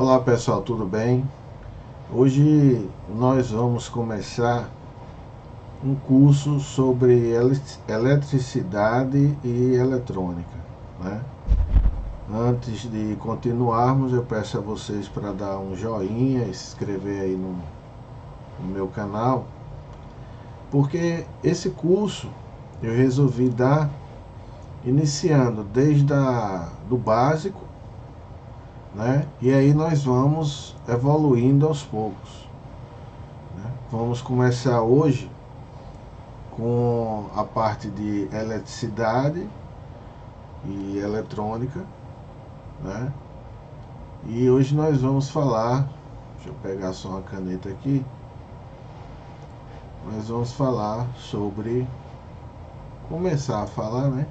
Olá pessoal, tudo bem? Hoje nós vamos começar um curso sobre eletricidade e eletrônica, né? Antes de continuarmos, eu peço a vocês para dar um joinha e se inscrever aí no meu canal, porque esse curso eu resolvi dar iniciando desde do básico, né? E aí nós vamos evoluindo aos poucos, né? Vamos começar hoje com a parte de eletricidade e eletrônica, né? E hoje nós vamos falar, deixa eu pegar só uma caneta aqui, nós vamos falar sobre, começar a falar, né?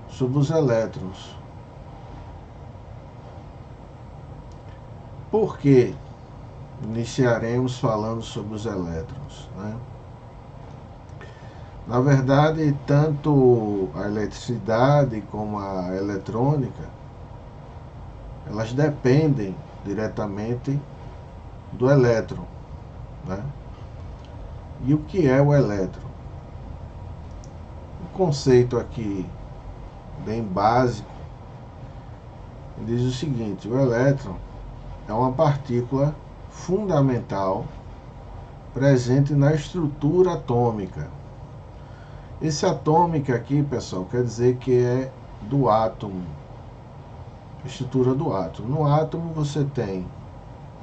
Sobre os elétrons. Por que iniciaremos falando sobre os elétrons, né? Na verdade, tanto a eletricidade como a eletrônica, elas dependem diretamente do elétron, né? E o que é o elétron? O conceito aqui, bem básico, diz o seguinte: o elétron é uma partícula fundamental presente na estrutura atômica. Esse atômica aqui, pessoal, quer dizer que é do átomo, estrutura do átomo. No átomo você tem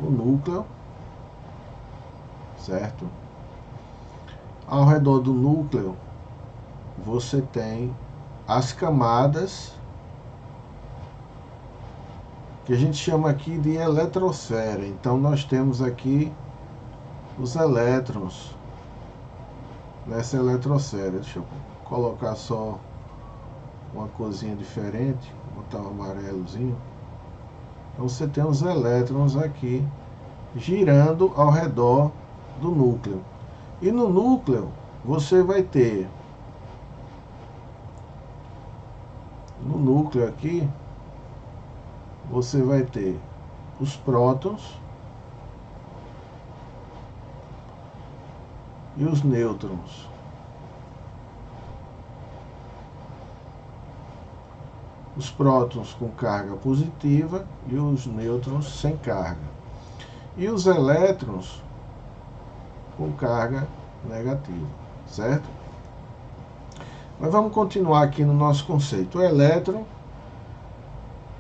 o núcleo, certo? Ao redor do núcleo você tem as camadas, que a gente chama aqui de eletrosfera. Então nós temos aqui os elétrons nessa eletrosfera. Deixa eu colocar só uma corzinha diferente, botar um amarelozinho. Então você tem os elétrons aqui girando ao redor do núcleo. E no núcleo você vai ter, no núcleo aqui, você vai ter os prótons e os nêutrons. Os prótons com carga positiva e os nêutrons sem carga. E os elétrons com carga negativa, certo? Mas vamos continuar aqui no nosso conceito. O elétron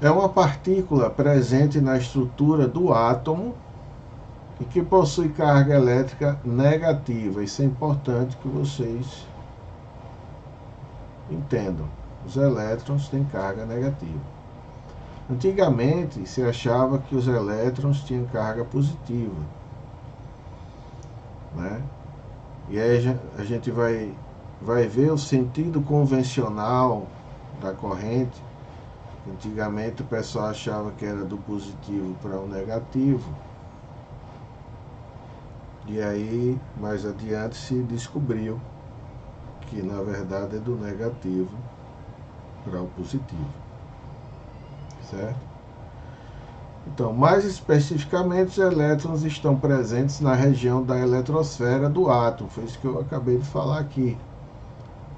é uma partícula presente na estrutura do átomo e que possui carga elétrica negativa. Isso é importante que vocês entendam. Os elétrons têm carga negativa. Antigamente se achava que os elétrons tinham carga positiva, né? E aí a gente vai ver o sentido convencional da corrente. Antigamente o pessoal achava que era do positivo para o negativo. E aí, mais adiante, se descobriu que na verdade é do negativo para o positivo, certo? Então, mais especificamente, os elétrons estão presentes na região da eletrosfera do átomo. Foi isso que eu acabei de falar aqui.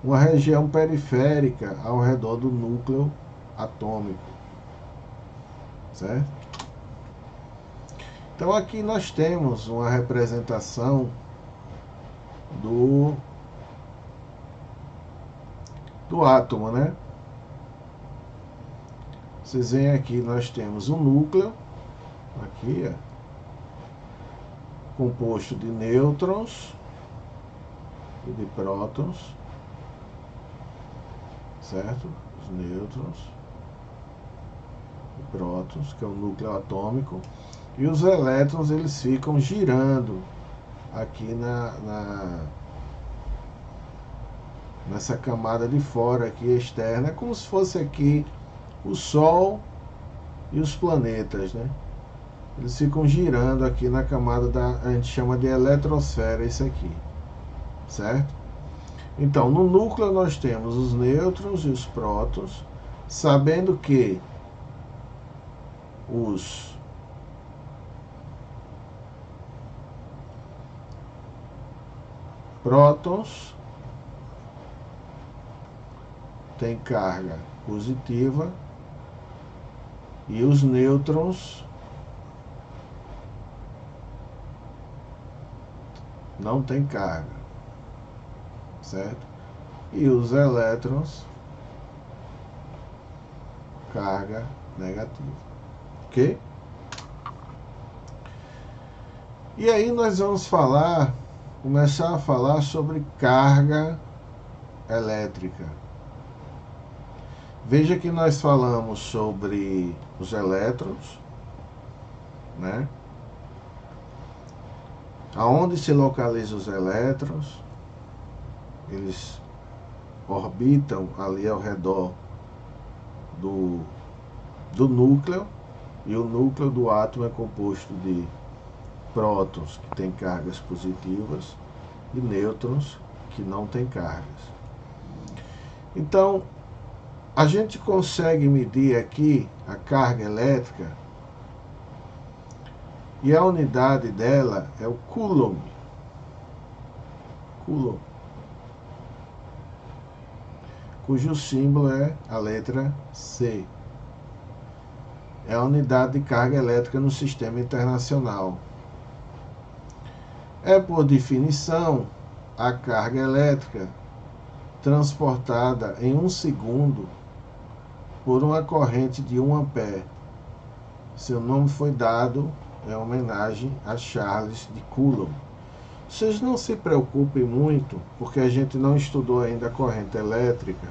Uma região periférica ao redor do núcleo atômico, certo? Então aqui nós temos uma representação do átomo, né? Vocês veem aqui, nós temos um núcleo, aqui, ó, composto de nêutrons e de prótons, certo? Os nêutrons e prótons, que é o núcleo atômico, e os elétrons, eles ficam girando aqui nessa camada de fora aqui externa. É como se fosse aqui o Sol e os planetas, né? Eles ficam girando aqui na camada a gente chama de eletrosfera, isso aqui, certo? Então, no núcleo nós temos os nêutrons e os prótons, sabendo que os prótons têm carga positiva e os nêutrons não têm carga, certo? E os elétrons, carga negativa, ok? E aí nós vamos começar a falar sobre carga elétrica. Veja que nós falamos sobre os elétrons, né? Aonde se localizam os elétrons? Eles orbitam ali ao redor do núcleo, e o núcleo do átomo é composto de prótons, que têm cargas positivas, e nêutrons, que não têm cargas. Então, a gente consegue medir aqui a carga elétrica, e a unidade dela é o Coulomb. Coulomb, cujo símbolo é a letra C. É a unidade de carga elétrica no sistema internacional. É, por definição, a carga elétrica transportada em 1 segundo por uma corrente de 1 ampere. Seu nome foi dado em homenagem a Charles de Coulomb. Vocês não se preocupem muito, porque a gente não estudou ainda a corrente elétrica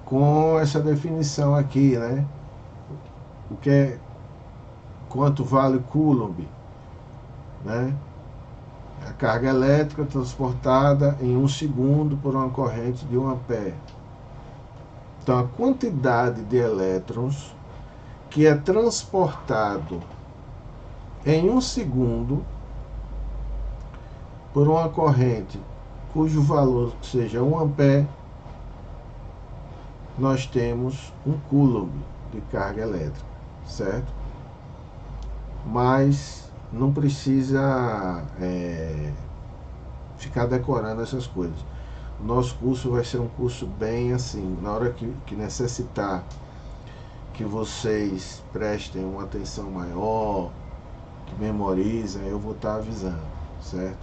com essa definição aqui, né? O que é, quanto vale Coulomb, né? A carga elétrica transportada em 1 segundo por uma corrente de 1 ampere. Então, a quantidade de elétrons que é transportado em 1 segundo por uma corrente cujo valor seja 1 ampere, nós temos 1 Coulomb de carga elétrica, certo? Mas não precisa ficar decorando essas coisas. O nosso curso vai ser um curso bem assim, na hora que necessitar que vocês prestem uma atenção maior, que memorizem, eu vou estar avisando, certo?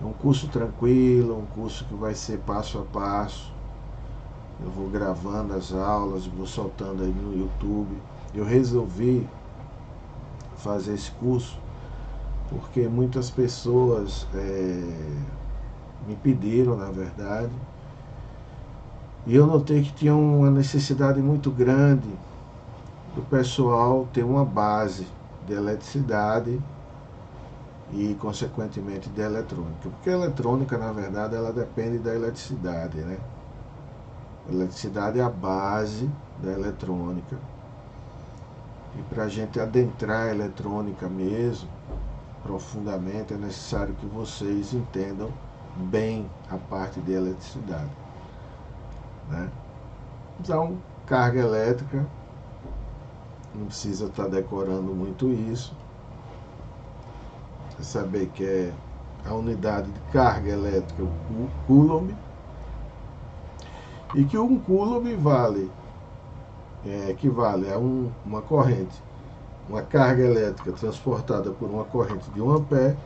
É um curso tranquilo, um curso que vai ser passo a passo. Eu vou gravando as aulas, vou soltando aí no YouTube. Eu resolvi fazer esse curso porque muitas pessoas me pediram, na verdade, e eu notei que tinha uma necessidade muito grande do pessoal ter uma base de eletricidade e, consequentemente, de eletrônica. Porque a eletrônica, na verdade, ela depende da eletricidade, né? A eletricidade é a base da eletrônica. E para a gente adentrar a eletrônica mesmo, profundamente, é necessário que vocês entendam bem a parte de eletricidade, né? Então, carga elétrica, não precisa estar decorando muito isso. É saber que é a unidade de carga elétrica, o Coulomb, e que 1 Coulomb equivale a uma corrente, uma carga elétrica transportada por uma corrente de 1 ampere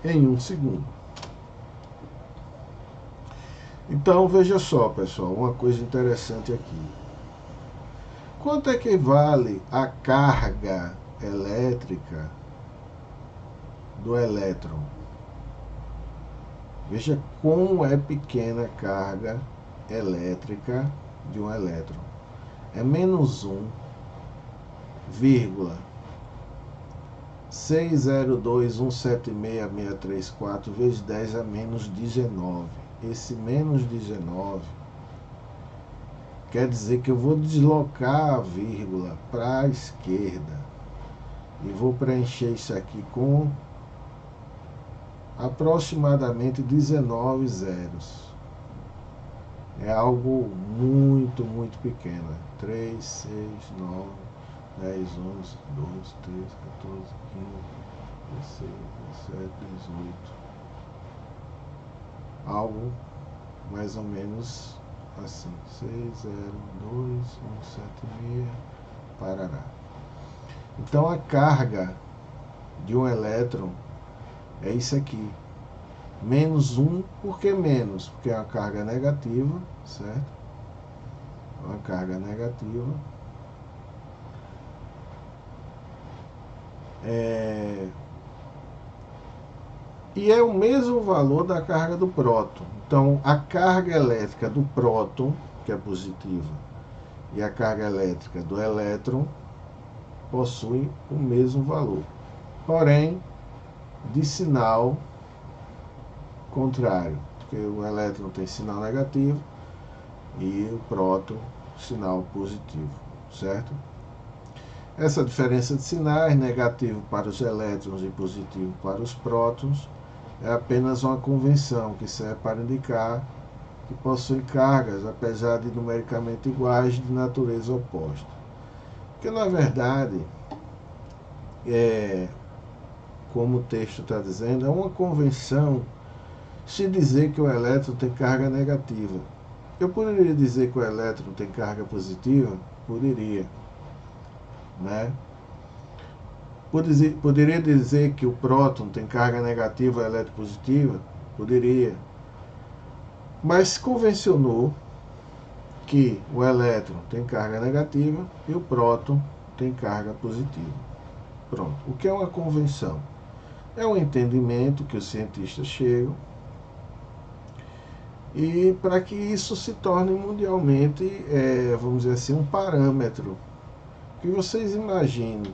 em 1 segundo. Então, veja só, pessoal, uma coisa interessante aqui. Quanto é que vale a carga elétrica do elétron? Veja como é pequena a carga elétrica de um elétron. É menos 1,6021766334 vezes 10 a menos 19. Esse menos 19 quer dizer que eu vou deslocar a vírgula para a esquerda e vou preencher isso aqui com aproximadamente 19 zeros. É algo muito, muito pequeno. 3, 6, 9, 10, 11, 12, 13, 14, 15, 16, 17, 18. algo mais ou menos assim, 602,176, parará. Então a carga de um elétron é isso aqui, menos 1, por que menos? Porque é uma carga negativa, certo? Uma carga negativa. E é o mesmo valor da carga do próton. Então, a carga elétrica do próton, que é positiva, e a carga elétrica do elétron possuem o mesmo valor. Porém, de sinal contrário, porque o elétron tem sinal negativo e o próton sinal positivo, certo? Essa diferença de sinais, negativo para os elétrons e positivo para os prótons, é apenas uma convenção que serve para indicar que possuem cargas, apesar de numericamente iguais, de natureza oposta. Porque, na verdade, como o texto está dizendo, é uma convenção se dizer que o elétron tem carga negativa. Eu poderia dizer que o elétron tem carga positiva? Poderia, né? Poderia dizer que o próton tem carga negativa ou eletropositiva? Poderia. Mas convencionou que o elétron tem carga negativa e o próton tem carga positiva. Pronto. O que é uma convenção? É um entendimento que os cientistas chegam e para que isso se torne mundialmente, vamos dizer assim, um parâmetro. Que vocês imaginem,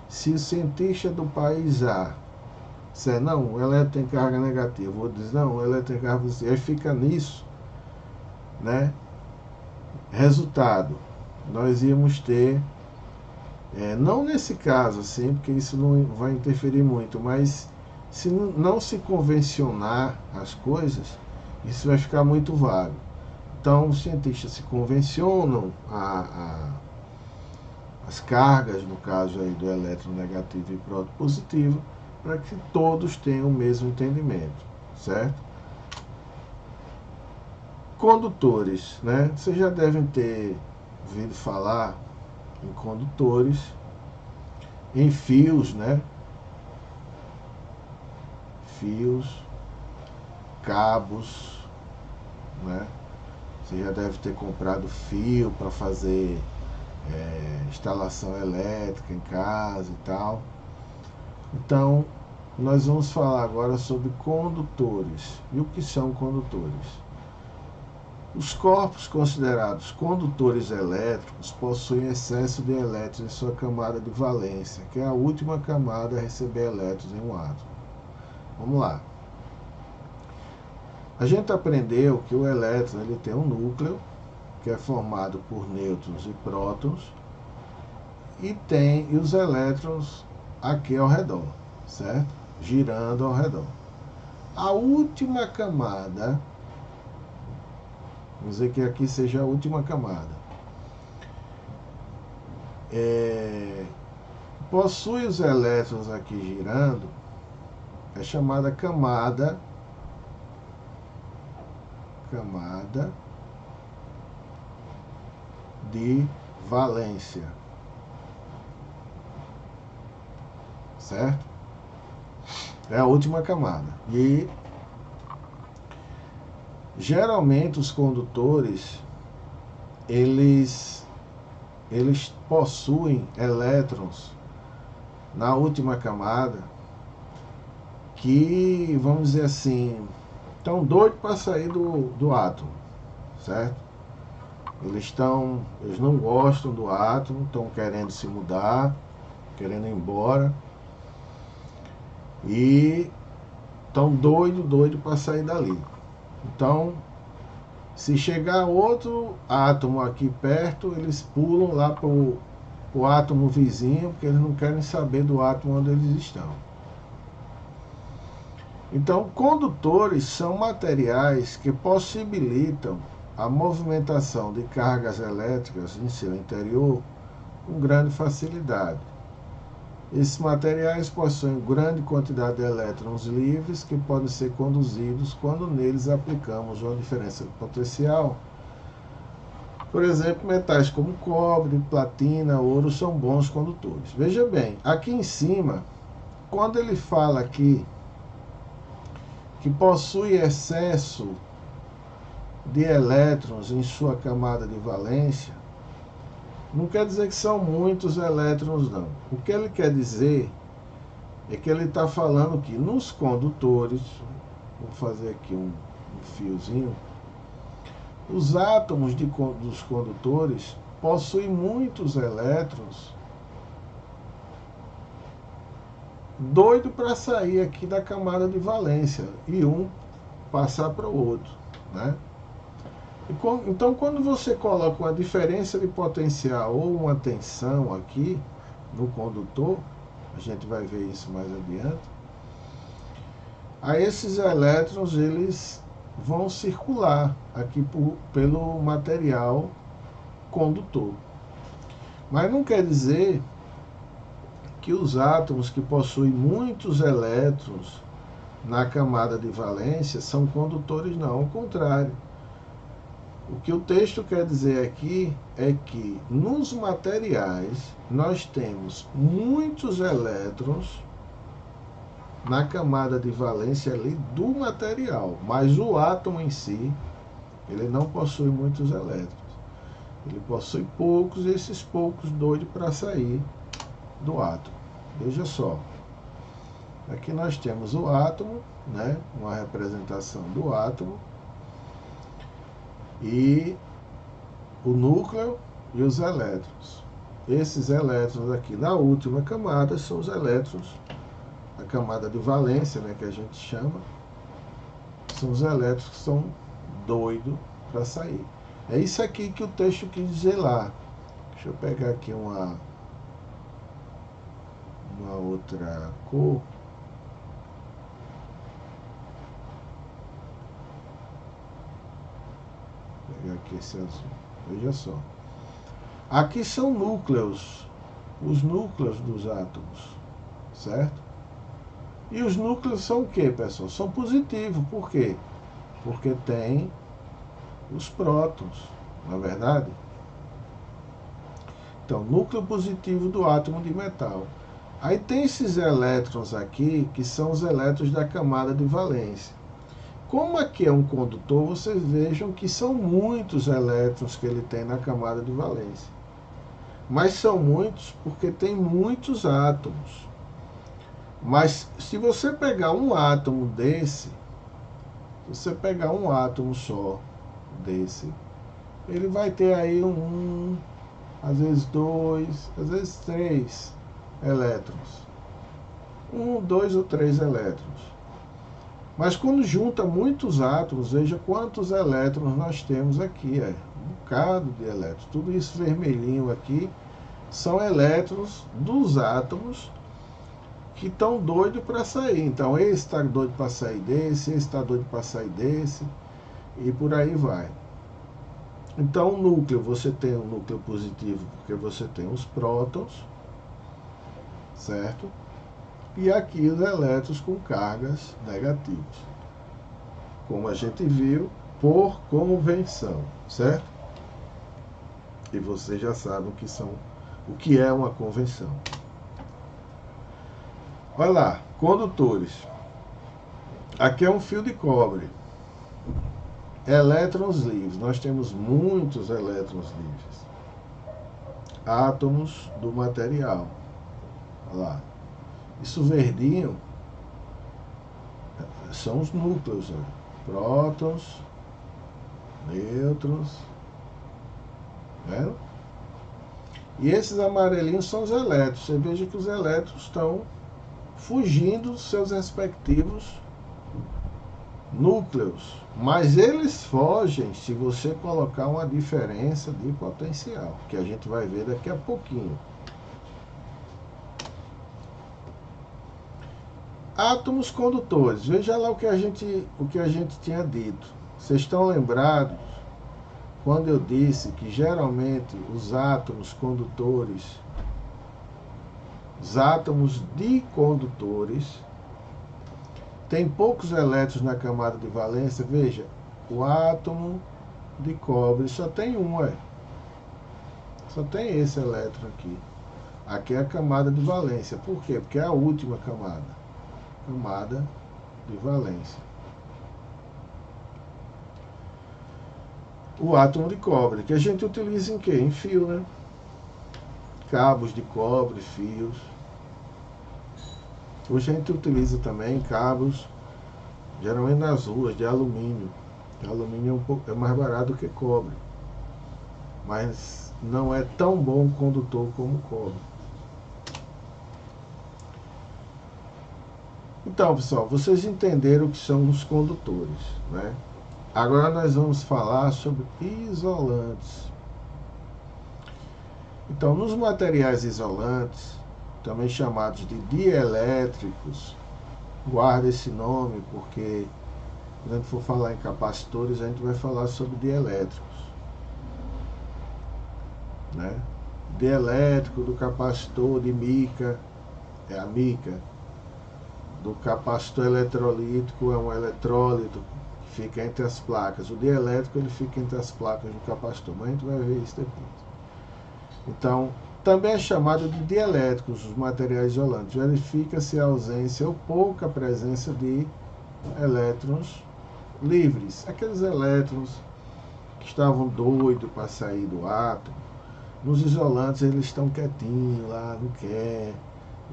se o cientista do país A disser, não, o elétron tem carga negativa, vou dizer, não, o elétron tem carga positiva, aí fica nisso, né? Resultado, nós íamos ter, não nesse caso, assim, porque isso não vai interferir muito, mas se não se convencionar as coisas, isso vai ficar muito vago. Então, os cientistas se convencionam as cargas, no caso aí do elétron negativo e próton positivo, para que todos tenham o mesmo entendimento, certo? Condutores, né? Vocês já devem ter ouvido falar em condutores, em fios, né? Fios, cabos, né? Você já deve ter comprado fio para fazer instalação elétrica em casa e tal. Então, nós vamos falar agora sobre condutores. E o que são condutores? Os corpos considerados condutores elétricos possuem excesso de elétrons em sua camada de valência, que é a última camada a receber elétrons em um átomo. Vamos lá. A gente aprendeu que o elétron ele tem um núcleo, que é formado por nêutrons e prótons, e os elétrons aqui ao redor, certo? Girando ao redor. A última camada, vamos dizer que aqui seja a última camada, possui os elétrons aqui girando, é chamada camada de valência, certo? É a última camada. E geralmente os condutores eles possuem elétrons na última camada que, vamos dizer assim, estão doidos para sair do átomo, certo? Eles não gostam do átomo, estão querendo se mudar, querendo ir embora, e estão doido para sair dali. Então, se chegar outro átomo aqui perto, eles pulam lá para o átomo vizinho, porque eles não querem saber do átomo onde eles estão. Então, condutores são materiais que possibilitam a movimentação de cargas elétricas em seu interior com grande facilidade. Esses materiais possuem grande quantidade de elétrons livres que podem ser conduzidos quando neles aplicamos uma diferença de potencial. Por exemplo, metais como cobre, platina, ouro são bons condutores. Veja bem, aqui em cima, quando ele fala aqui que possui excesso de elétrons em sua camada de valência, não quer dizer que são muitos elétrons, não. O que ele quer dizer é que ele está falando que nos condutores, vou fazer aqui um fiozinho, os átomos dos condutores possuem muitos elétrons doido para sair aqui da camada de valência e um passar para o outro, né? Então, quando você coloca uma diferença de potencial ou uma tensão aqui no condutor, a gente vai ver isso mais adiante, aí esses elétrons eles vão circular aqui pelo material condutor. Mas não quer dizer que os átomos que possuem muitos elétrons na camada de valência são condutores, não, ao contrário. O que o texto quer dizer aqui é que nos materiais nós temos muitos elétrons na camada de valência ali do material, mas o átomo em si, ele não possui muitos elétrons. Ele possui poucos, e esses poucos doidos para sair do átomo. Veja só, aqui nós temos o átomo, né, uma representação do átomo, e o núcleo e os elétrons. Esses elétrons aqui na última camada são os elétrons, a camada de valência, né, que a gente chama, são os elétrons que são doidos para sair. É isso aqui que o texto quis dizer lá. Deixa eu pegar aqui uma outra cor. Vou pegar aqui esse azul. Veja só. Aqui são núcleos, os núcleos dos átomos, certo? E os núcleos são o que, pessoal? São positivos. Por quê? Porque tem os prótons, não é verdade? Então, núcleo positivo do átomo de metal. Aí tem esses elétrons aqui, que são os elétrons da camada de valência. Como aqui é um condutor, vocês vejam que são muitos elétrons que ele tem na camada de valência. Mas são muitos porque tem muitos átomos. Mas se você pegar um átomo desse, se você pegar um átomo só desse, ele vai ter aí às vezes 2, às vezes 3 elétrons. 1, 2 ou 3 elétrons. Mas quando junta muitos átomos, veja quantos elétrons nós temos aqui. Um bocado de elétrons. Tudo isso vermelhinho aqui são elétrons dos átomos que estão doidos para sair. Então, esse está doido para sair desse, esse está doido para sair desse, e por aí vai. Então, o núcleo, você tem um núcleo positivo porque você tem os prótons, certo? E aqui os elétrons com cargas negativas, como a gente viu, por convenção, certo? E vocês já sabem o que é uma convenção. Olha lá, condutores. Aqui é um fio de cobre. Elétrons livres. Nós temos muitos elétrons livres. Átomos do material. Olha lá. Isso verdinho são os núcleos. Né? Prótons, nêutrons. Né? E esses amarelinhos são os elétrons. Você veja que os elétrons estão fugindo dos seus respectivos núcleos, mas eles fogem se você colocar uma diferença de potencial, que a gente vai ver daqui a pouquinho. Átomos condutores, veja lá o que a gente tinha dito. Vocês estão lembrados quando eu disse que geralmente os átomos condutores os átomos de condutores. Tem poucos elétrons na camada de valência. Veja, o átomo de cobre só tem um, só tem esse elétron aqui. Aqui é a camada de valência. Por quê? Porque é a última camada. Camada de valência. O átomo de cobre, que a gente utiliza em quê? Em fio, né? Cabos de cobre, fios. Hoje a gente utiliza também cabos, geralmente nas ruas, de alumínio. O alumínio é mais barato do que cobre, mas não é tão bom condutor como o cobre. Então, pessoal, vocês entenderam o que são os condutores, né? Agora nós vamos falar sobre isolantes. Então, nos materiais isolantes, também chamados de dielétricos, guarda esse nome porque quando a gente for falar em capacitores, a gente vai falar sobre dielétricos, né? Dielétrico do capacitor de mica é a mica. Do capacitor eletrolítico é um eletrólito que fica entre as placas. O dielétrico ele fica entre as placas do capacitor, mas a gente vai ver isso depois. Então, também é chamado de dielétricos os materiais isolantes. Verifica-se a ausência ou pouca presença de elétrons livres. Aqueles elétrons que estavam doidos para sair do átomo. Nos isolantes eles estão quietinhos lá, não quer.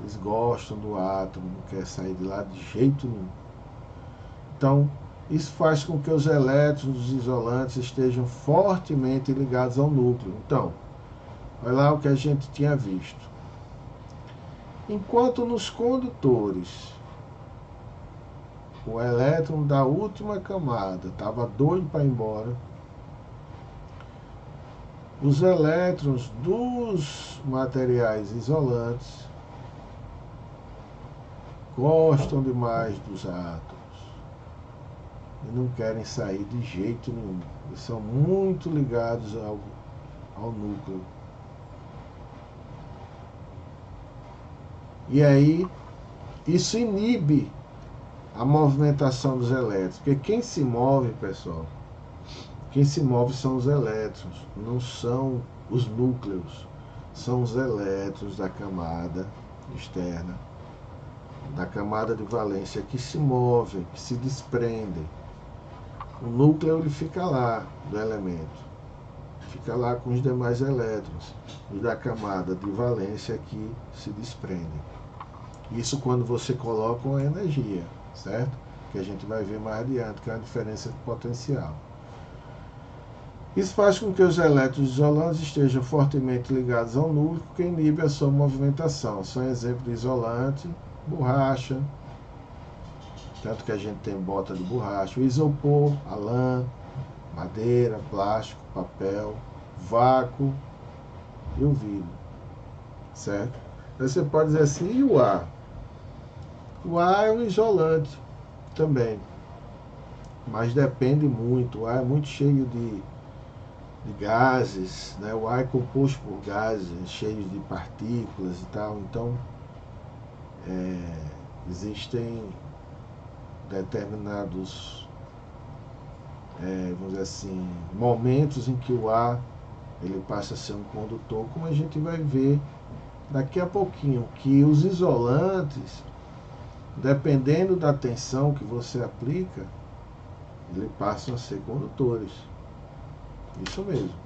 Eles gostam do átomo, não quer sair de lá de jeito nenhum. Então, isso faz com que os elétrons dos isolantes estejam fortemente ligados ao núcleo. Então, olha lá o que a gente tinha visto. Enquanto nos condutores, o elétron da última camada estava doido para ir embora, os elétrons dos materiais isolantes gostam demais dos átomos e não querem sair de jeito nenhum. Eles são muito ligados ao núcleo. E aí, isso inibe a movimentação dos elétrons. Porque quem se move, pessoal, quem se move são os elétrons, não são os núcleos. São os elétrons da camada externa, da camada de valência, que se movem, que se desprendem. O núcleo ele fica lá do elemento, fica lá com os demais elétrons, os da camada de valência que se desprendem. Isso quando você coloca uma energia, certo? Que a gente vai ver mais adiante, que é a diferença de potencial. Isso faz com que os elétrons isolantes estejam fortemente ligados ao núcleo, que inibe a sua movimentação. São exemplos de isolante, borracha, tanto que a gente tem bota de borracha, o isopor, a lã, madeira, plástico, papel, vácuo e o vidro, certo? Aí você pode dizer assim, e o ar? O ar é um isolante também, mas depende muito. O ar é muito cheio de gases, né? O ar é composto por gases cheios de partículas e tal, então existem determinados, vamos dizer assim, momentos em que o ar ele passa a ser um condutor, como a gente vai ver daqui a pouquinho, que os isolantes, dependendo da tensão que você aplica, eles passam a ser condutores. Isso mesmo.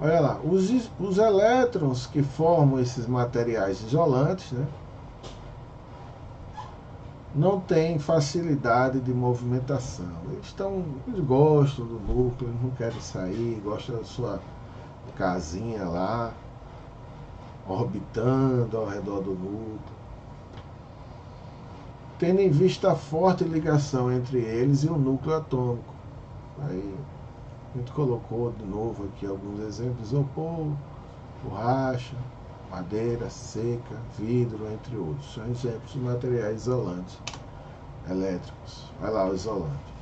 Olha lá, os elétrons que formam esses materiais isolantes, né, não têm facilidade de movimentação. Eles gostam do núcleo, eles não querem sair, gostam da sua casinha lá, orbitando ao redor do núcleo. Tendo em vista a forte ligação entre eles e o núcleo atômico. Aí a gente colocou de novo aqui alguns exemplos: isopor, borracha, madeira seca, vidro, entre outros. São exemplos de materiais isolantes elétricos. Vai lá o isolante.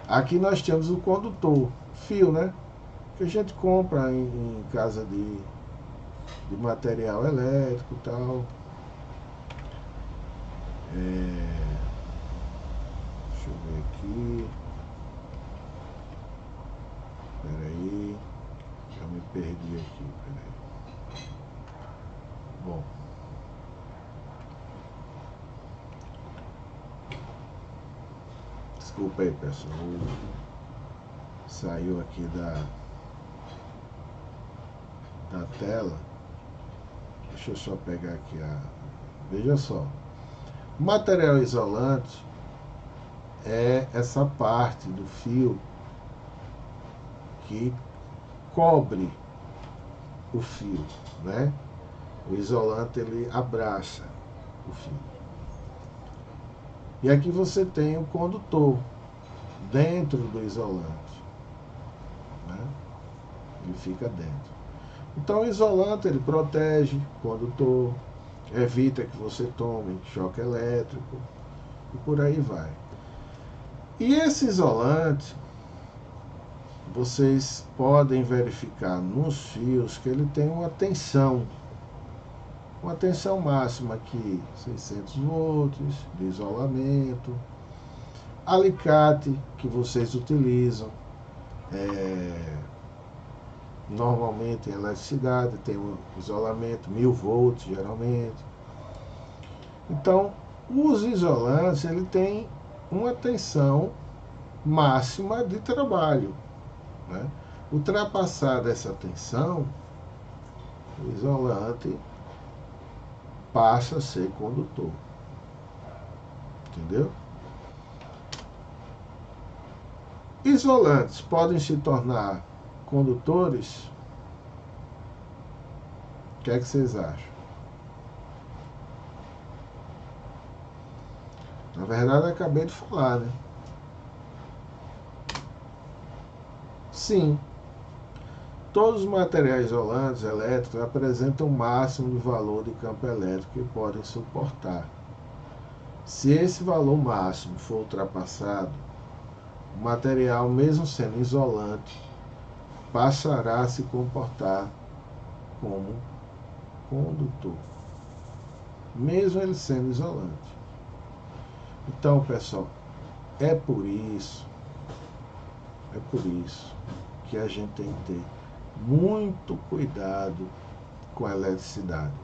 Aqui nós temos o condutor, fio, né? Que a gente compra em casa de de material elétrico e tal. Deixa eu ver aqui. Peraí. Já me perdi aqui, peraí. Bom. Desculpa aí, pessoal. Saiu aqui da tela. Deixa eu só pegar aqui a... Veja só. O material isolante é essa parte do fio que cobre o fio, né? O isolante ele abraça o fio. E aqui você tem o condutor dentro do isolante, né? Ele fica dentro. Então o isolante ele protege o condutor, evita que você tome choque elétrico e por aí vai. E esse isolante, vocês podem verificar nos fios que ele tem uma tensão máxima aqui, 600 volts de isolamento, alicate que vocês utilizam, normalmente em eletricidade tem um isolamento 1000 volts geralmente. Então, os isolantes ele tem uma tensão máxima de trabalho, né? Ultrapassada essa tensão, o isolante passa a ser condutor. Entendeu? Isolantes podem se tornar condutores? O que é que vocês acham? Na verdade, eu acabei de falar, né? Sim. Todos os materiais isolantes elétricos apresentam o máximo de valor de campo elétrico que podem suportar. Se esse valor máximo for ultrapassado, o material, mesmo sendo isolante, passará a se comportar como condutor, mesmo ele sendo isolante. Então, pessoal, é por isso que a gente tem que ter muito cuidado com a eletricidade.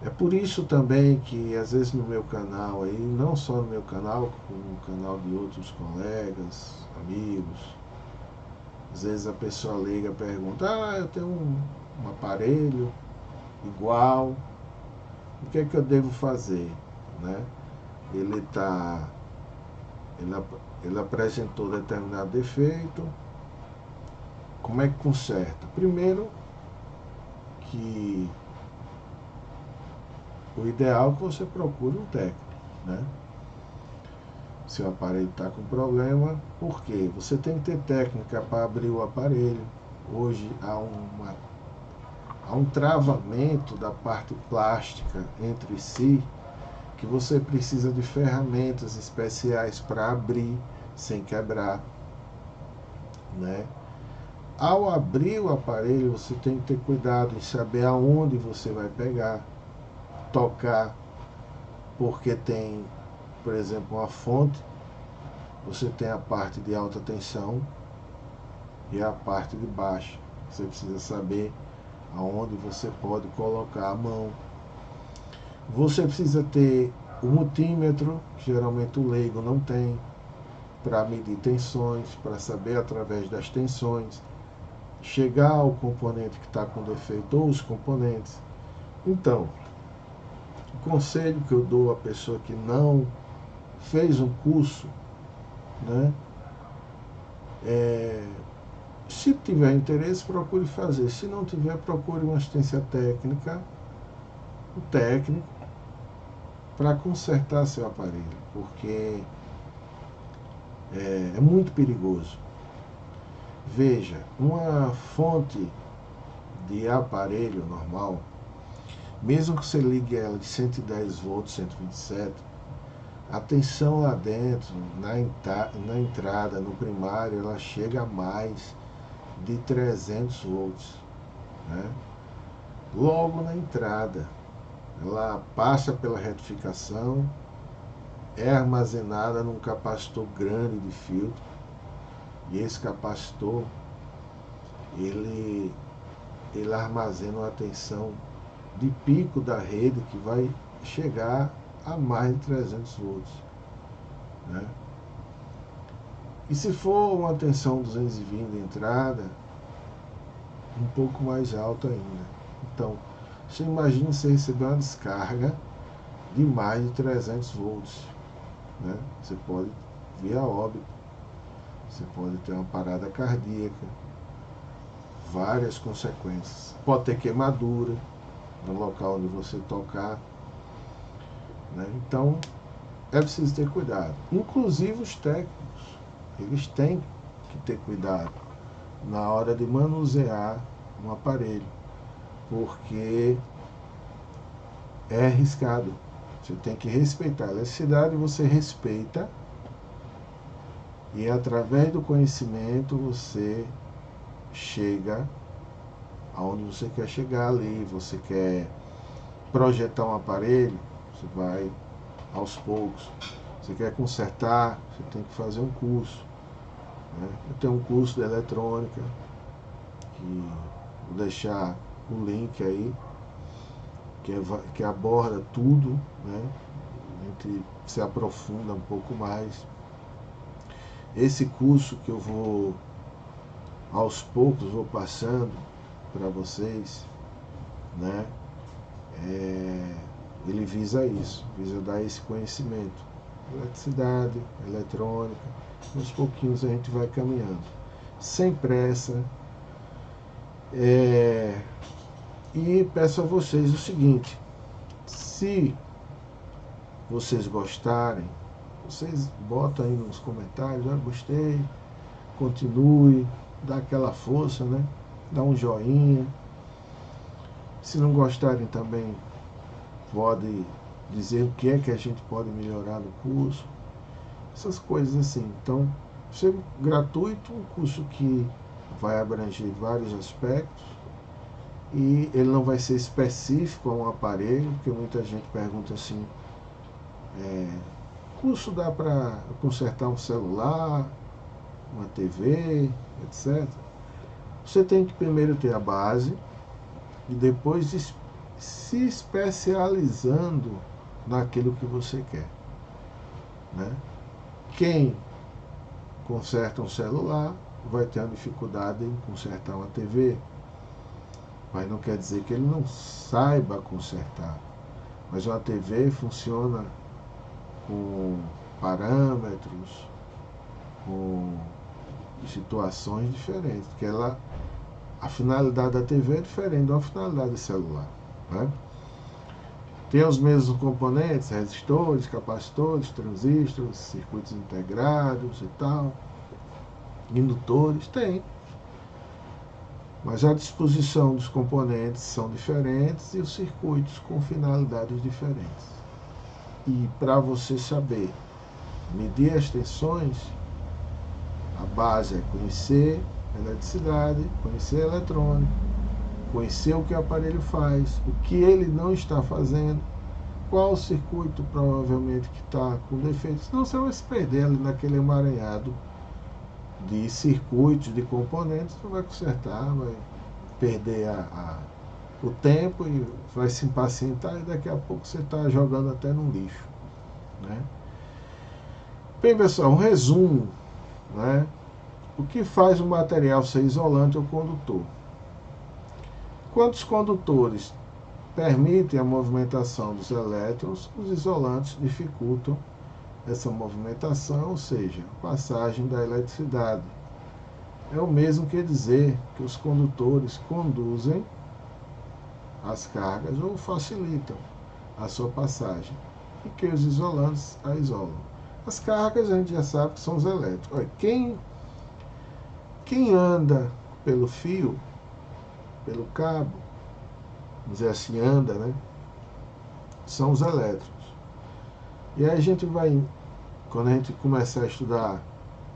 É por isso também que às vezes no meu canal aí, não só no meu canal, como no canal de outros colegas, amigos, às vezes a pessoa liga e pergunta: eu tenho um aparelho igual, o que é que eu devo fazer, né? Ele apresentou determinado defeito, como é que conserta? Primeiro que o ideal é que você procure um técnico, né? Se o aparelho está com problema, por quê? Você tem que ter técnica para abrir o aparelho. Hoje há um travamento da parte plástica entre si, que você precisa de ferramentas especiais para abrir sem quebrar, né? Ao abrir o aparelho, você tem que ter cuidado em saber aonde você vai pegar, tocar, porque tem, por exemplo, uma fonte, você tem a parte de alta tensão e a parte de baixa. Você precisa saber aonde você pode colocar a mão. Você precisa ter o multímetro, que geralmente o leigo não tem, para medir tensões, para saber através das tensões chegar ao componente que está com defeito ou os componentes. Então, o conselho que eu dou à pessoa que não fez um curso, né, se tiver interesse, procure fazer. Se não tiver, procure uma assistência técnica, um técnico, para consertar seu aparelho, porque é muito perigoso. Veja, uma fonte de aparelho normal, mesmo que você ligue ela de 110 volts, 127, a tensão lá dentro, na entrada, no primário, ela chega a mais de 300 volts, né? logo na entrada. Ela passa pela retificação, é armazenada num capacitor grande de filtro, e esse capacitor ele armazena uma tensão de pico da rede que vai chegar a mais de 300 volts, né? E se for uma tensão 220 de entrada, um pouco mais alta ainda. Então, você imagina você receber uma descarga de mais de 300 volts, né? Você pode vir a óbito, você pode ter uma parada cardíaca, várias consequências. Pode ter queimadura no local onde você tocar, né? Então, é preciso ter cuidado. Inclusive os técnicos, eles têm que ter cuidado na hora de manusear um aparelho, porque é arriscado. Você tem que respeitar a eletricidade, você respeita, e através do conhecimento você chega aonde você quer chegar ali. Você quer projetar um aparelho, você vai aos poucos. Você quer consertar, você tem que fazer um curso, né? Eu tenho um curso de eletrônica, que vou deixar o link aí, que aborda tudo, né? A gente se aprofunda um pouco mais. Esse curso que eu vou, aos poucos, vou passando para vocês, né? Ele visa isso, visa dar esse conhecimento. Eletricidade, eletrônica, aos pouquinhos a gente vai caminhando. Sem pressa. E peço a vocês o seguinte: se vocês gostarem, vocês botam aí nos comentários, gostei, continue, dá aquela força, né? Dá um joinha. Se não gostarem também, pode dizer o que é que a gente pode melhorar no curso, essas coisas assim. Então, ser gratuito, um curso que vai abranger vários aspectos, e ele não vai ser específico a um aparelho, porque muita gente pergunta assim, curso dá para consertar um celular, uma TV, etc. Você tem que primeiro ter a base e depois se especializando naquilo que você quer, né? Quem conserta um celular vai ter uma dificuldade em consertar uma TV, mas não quer dizer que ele não saiba consertar. Mas uma TV funciona com parâmetros, com situações diferentes, porque a finalidade da TV é diferente da finalidade do celular, né? Tem os mesmos componentes, resistores, capacitores, transistores, circuitos integrados e tal, indutores, tem. Mas a disposição dos componentes são diferentes e os circuitos com finalidades diferentes. E para você saber medir as tensões, a base é conhecer a eletricidade, conhecer a eletrônica, conhecer o que o aparelho faz, o que ele não está fazendo, qual o circuito provavelmente que está com defeito. Senão você vai se perder ali naquele emaranhado de circuitos, de componentes, você vai consertar, vai perder o tempo e vai se impacientar, e daqui a pouco você está jogando até no lixo, né? Bem, pessoal, um resumo, né? O que faz o material ser isolante é o condutor. Quando os condutores permitem a movimentação dos elétrons, os isolantes dificultam essa movimentação, ou seja, a passagem da eletricidade. É o mesmo que dizer que os condutores conduzem as cargas ou facilitam a sua passagem, e que os isolantes a isolam. As cargas a gente já sabe que são os elétrons. Olha, quem anda pelo fio, pelo cabo, vamos dizer assim, anda, né? São os elétrons. E aí a gente vai, quando a gente começar a estudar,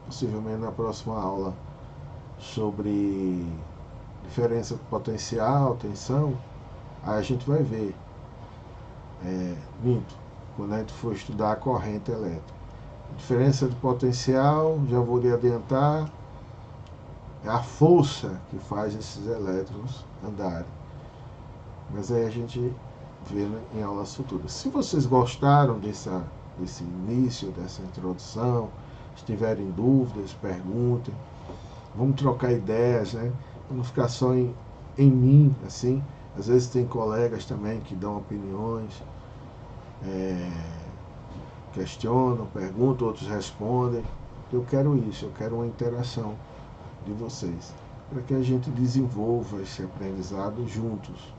possivelmente na próxima aula, sobre diferença potencial, tensão, Aí a gente vai ver, minto, quando a gente for estudar a corrente elétrica. Diferença de potencial, já vou lhe adiantar, é a força que faz esses elétrons andarem. Mas aí a gente vê em aulas futuras. Se vocês gostaram desse início, dessa introdução, se tiverem dúvidas, perguntem. Vamos trocar ideias, né? Não ficar só em mim, assim. Às vezes tem colegas também que dão opiniões, questionam, perguntam, outros respondem. Eu quero isso, eu quero uma interação de vocês, para que a gente desenvolva esse aprendizado juntos,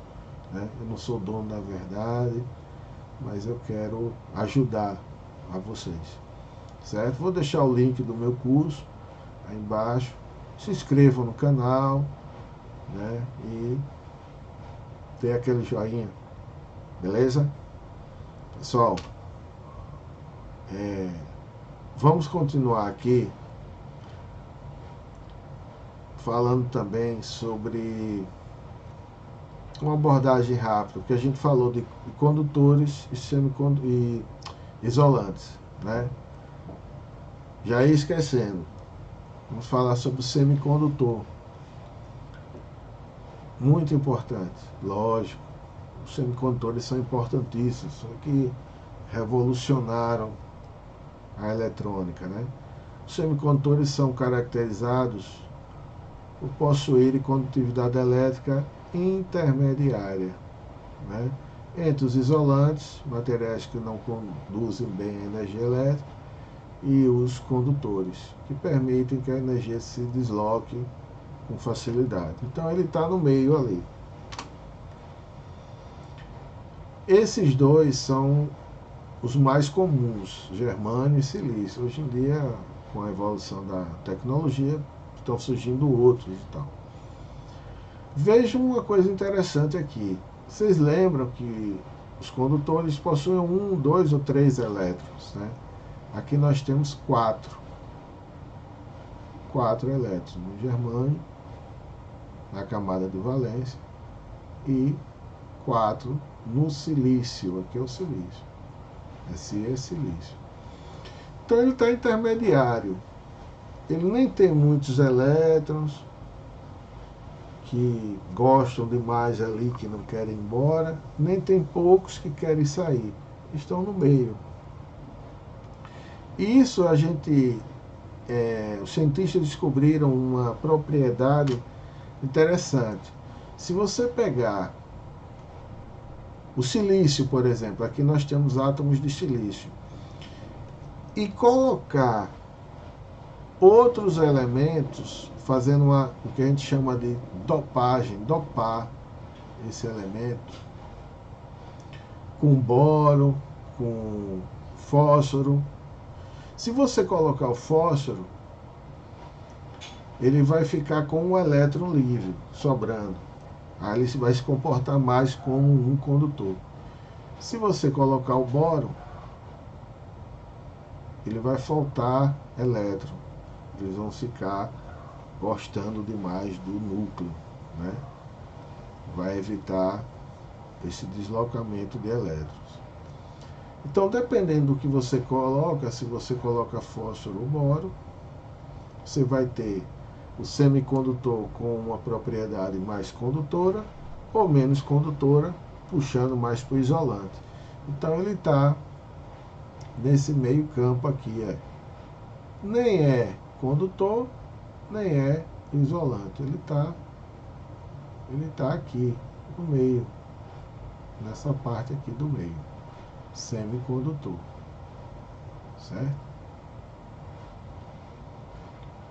né? Eu não sou dono da verdade, mas eu quero ajudar a vocês, certo? Vou deixar o link do meu curso aí embaixo. Se inscrevam no canal, né? E dê aquele joinha, beleza? Pessoal, vamos continuar aqui falando também sobre uma abordagem rápida, porque a gente falou de condutores e isolantes, né? Já ia esquecendo, vamos falar sobre o semicondutor. Muito importante, lógico, os semicondutores são importantíssimos, só que revolucionaram a eletrônica, né? Os semicondutores são caracterizados por possuírem condutividade elétrica intermediária, né? Entre os isolantes, materiais que não conduzem bem a energia elétrica, e os condutores, que permitem que a energia se desloque com facilidade. Então ele está no meio ali. Esses dois são os mais comuns, germânio e silício. Hoje em dia, com a evolução da tecnologia, estão surgindo outros e tal. Vejam uma coisa interessante aqui. Vocês lembram que os condutores possuem 1, 2 ou 3 elétrons, né? Aqui nós temos 4 elétrons no germânio, na camada de valência, e 4 no silício. Aqui é o silício. Esse é silício. Então ele está intermediário. Ele nem tem muitos elétrons que gostam demais ali, que não querem ir embora, nem tem poucos que querem sair. Estão no meio. Isso a gente, os cientistas descobriram uma propriedade interessante. Se você pegar o silício, por exemplo, aqui nós temos átomos de silício, e colocar outros elementos, fazendo o que a gente chama de dopagem, dopar esse elemento com boro, com fósforo. Se você colocar o fósforo, ele vai ficar com um elétron livre, sobrando. Aí ele vai se comportar mais como um condutor. Se você colocar o boro, ele vai faltar elétron. Eles vão ficar gostando demais do núcleo, né? Vai evitar esse deslocamento de elétrons. Então, dependendo do que você coloca, se você coloca fósforo ou boro, você vai ter o semicondutor com uma propriedade mais condutora ou menos condutora, puxando mais para o isolante. Então ele está nesse meio campo aqui. Nem é condutor, nem é isolante. Ele tá aqui no meio, nessa parte aqui do meio, semicondutor, certo?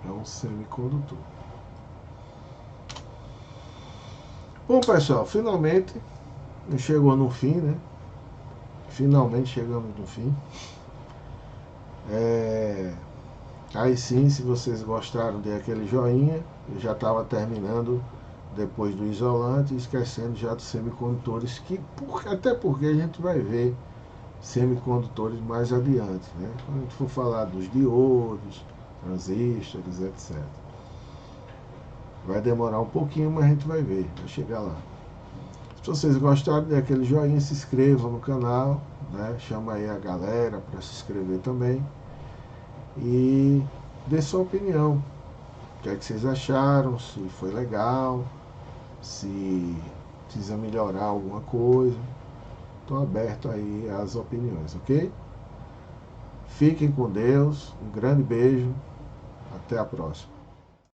É um semicondutor. Bom, pessoal, finalmente chegou no fim, né? Finalmente chegamos no fim. Aí sim, se vocês gostaram, dê aquele joinha. Eu já estava terminando depois do isolante, esquecendo já dos semicondutores, até porque a gente vai ver semicondutores mais adiante, né? Quando a gente for falar dos diodos, transistores, etc. Vai demorar um pouquinho, mas a gente vai ver, vai chegar lá. Se vocês gostaram, dê aquele joinha, se inscrevam no canal, né? Chama aí a galera para se inscrever também. E dê sua opinião. O que é que vocês acharam? Se foi legal, se precisa melhorar alguma coisa. Estou aberto aí às opiniões, ok? Fiquem com Deus, um grande beijo, até a próxima.